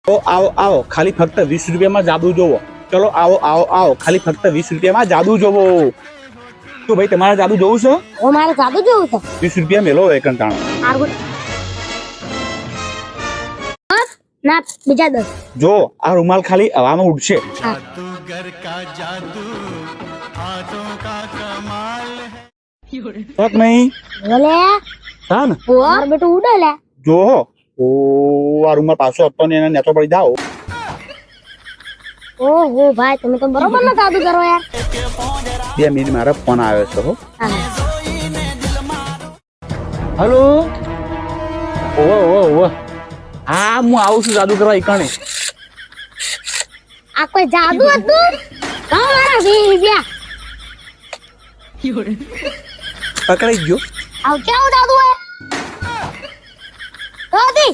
તો આવો આવો ખાલી ફક્ત 20 રૂપિયામાં જાદુ જોવો. ચલો આવો આવો આવો ખાલી ફક્ત 20 રૂપિયામાં જાદુ જોવો. તો ભાઈ તમારે જાદુ જોવું છે? ઓ મારે જાદુ જોવું છે. 20 રૂપિયા મેલો એકંટાણો. ના બીજા 10. જો આ રૂમાલ ખાલી હવામાં ઉડશે. તક નહીં ઓલે હા ને માર બેટું ઉડે લે. જો ઓ આ રૂમાલ પાછો હતો ને એને નેતો પડી જાઓ. ઓહો ભાઈ તમે તો બરોબર ના જાદુ કરો યાર. 2 મિનિટ મારો ફોન આવ્યો છે. હો હલો ઓવો ઓવો ઓવો હા હું આવું છું જાદુ કરવા ઈકણે. આ કોઈ જાદુ હતું? હા મારા 20 રૂપિયા. પકડાઈ ગયો. આવ કેવું જાદુ હે? તો દી